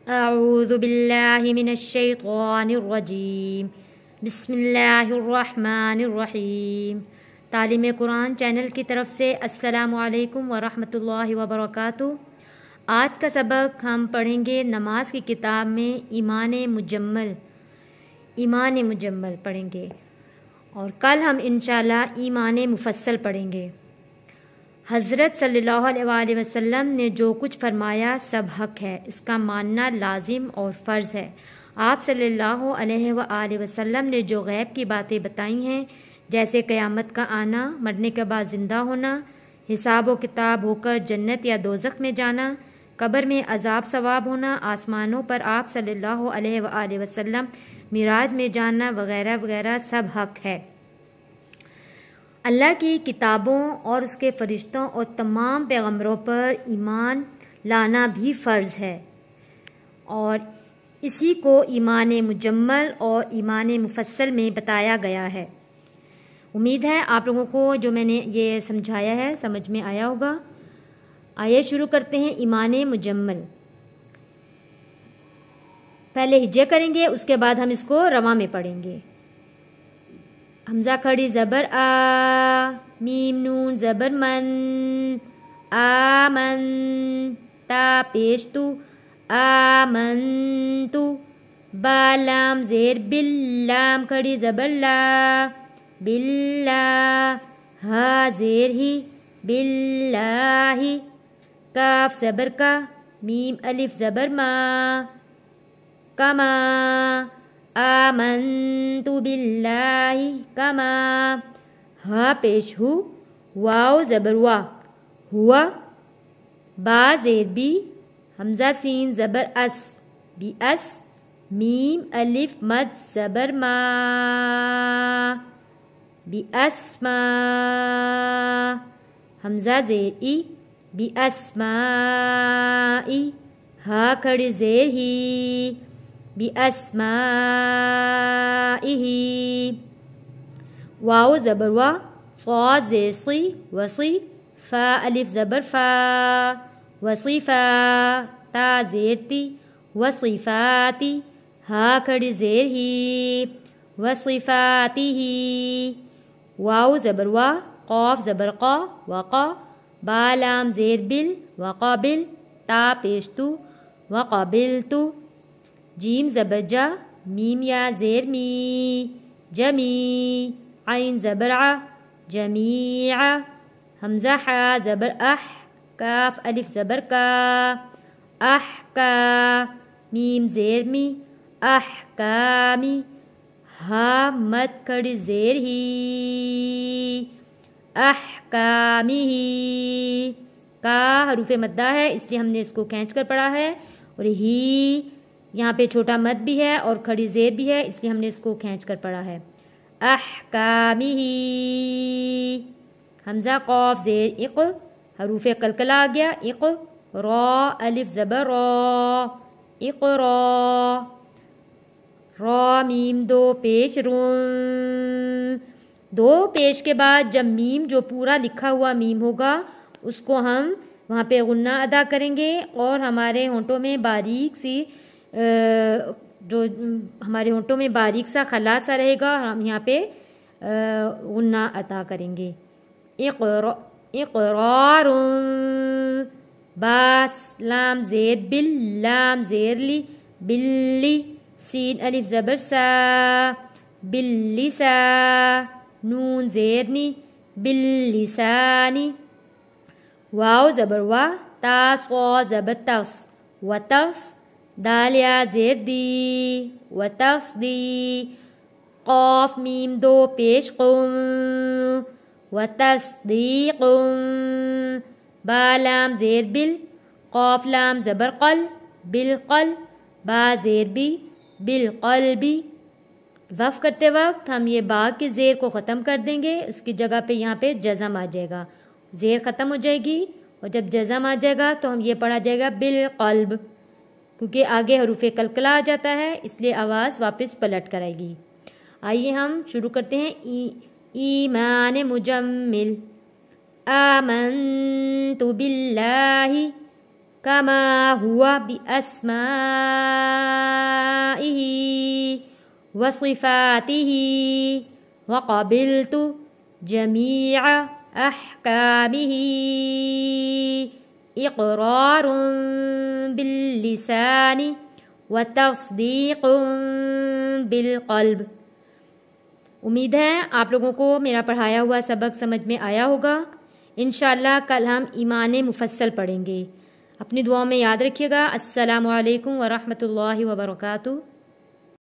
اعوذ باللہ من الشیطان الرجیم بسم اللہ الرحمن الرحیم۔ تعلیم قرآن چینل کی طرف سے السلام علیکم ورحمۃ اللہ وبرکاتہ۔ آج کا سبق ہم پڑھیں گے نماز کی کتاب میں ایمان مجمل پڑھیں گے، اور کل ہم انشاءاللہ ایمان مفصل پڑھیں گے۔ حضرت صلی اللہ علیہ وآلہ وسلم نے جو کچھ فرمایا سب حق ہے، اس کا ماننا لازم اور فرض ہے۔ آپ صلی اللہ علیہ وآلہ وسلم نے جو غیب کی باتیں بتائی ہیں، جیسے قیامت کا آنا، مرنے کے بعد زندہ ہونا، حساب و کتاب ہو کر جنت یا دوزخ میں جانا، قبر میں عذاب ثواب ہونا، آسمانوں پر آپ صلی اللہ علیہ وآلہ وسلم معراج میں جانا وغیرہ وغیرہ سب حق ہے۔ اللہ کی کتابوں اور اس کے فرشتوں اور تمام پیغمبروں پر ایمان لانا بھی فرض ہے، اور اسی کو ایمان مجمل اور ایمان مفصل میں بتایا گیا ہے۔ امید ہے آپ لوگوں کو جو میں نے یہ سمجھایا ہے سمجھ میں آیا ہوگا۔ آئیے شروع کرتے ہیں ایمان مجمل۔ پہلے ہجے کریں گے، اس کے بعد ہم اس کو رواں میں پڑھیں گے۔ حمزہ کھڑی زبر آ، میم نون زبر من، آمن، تا پیش تو، آمن تو، با لام زیر بل، لام کھڑی زبر لا، بلا، ہا زیر ہی، باللہ، کاف زبر کا، میم الف زبر ما، کما، آمنت باللہ، کما، ہا پیش ہو، واو زبر وا، ہوا، با زیر بی، حمزہ سین زبر اس، بی اس، میم الف مد زبر ما، بی اسما، حمزہ زیر ای، بی اسمائی، ہا کھڑی زیر ہی، بی اسمائہ، واو زبر وا، صاد زیر صی، وصی، فا الف زبر فا، وصیفا، تا زیر تی، وصیفاتی، ہا کھڑی زیر ہی، وصیفاتی ہی، واو زبر وا، قاف زبر قا، وقا، با لام زیر بل، وقابل، تا پیش تو، وقابلتو، جیم زبر جا، میم یا زیر می، جمی، عین زبر ع، جمیع، حمزہ حا زبر اح، کاف الف زبر کا، احکا، میم زیر می، احکامی، ہا مد کھڑی زیر ہی، احکامی ہی، کا حروف مدہ ہے اس لیے ہم نے اس کو کھینچ کر پڑھا ہے، اور ہی یہاں پہ چھوٹا مد بھی ہے اور کھڑی زیر بھی ہے، اس لیے ہم نے اس کو کھینچ کر پڑھا ہے۔ احکامہ، حمزہ قاف زیر اق، حروف قلقلہ آ گیا، اق، را الف زبر را، اقرا، را میم دو پیش رون، دو پیش کے بعد جب میم جو پورا لکھا ہوا میم ہوگا اس کو ہم وہاں پہ غنہ ادا کریں گے، اور ہمارے ہونٹوں میں باریک سی جو ہمارے ہونٹوں میں باریک سا خلا سا رہے گا، ہم یہاں پہ غنہ ادا کریں گے۔ اقرار، باس لام زیر بل، لام زیر لی، بلی، سین الف زبر سا، باللسا، نون زیر نی، باللسانی، واو زبر وا، تا صا زبر تس، وتس، دال یا زیر دی، وتصدی، قاف میم دو پیش قم، وتصدیق، با لام زیر بل، قاف لام زبر قل، بالقل، با زیر بی، بالقلبی۔ وقف کرتے وقت ہم یہ با کے زیر کو ختم کر دیں گے، اس کی جگہ پہ یہاں پہ جزم آ جائے گا، زیر ختم ہو جائے گی، اور جب جزم آ جائے گا تو ہم یہ پڑھا جائے گا بالقلب، کیونکہ آگے حروف قلقلہ آ جاتا ہے اس لیے آواز واپس پلٹ کر آئے گی۔ آئیے ہم شروع کرتے ہیں ایمان مجمل۔ آمنت باللہ، کما ہوا بأسمائه وصفاته وقبلت جميع أحكامه اقرار باللسان وتصدیق بالقلب۔ امید ہے آپ لوگوں کو میرا پڑھایا ہوا سبق سمجھ میں آیا ہوگا۔ انشاءاللہ کل ہم ایمان مفصل پڑھیں گے۔ اپنی دعاؤں میں یاد رکھیے گا۔ السلام علیکم ورحمۃ اللہ وبرکاتہ۔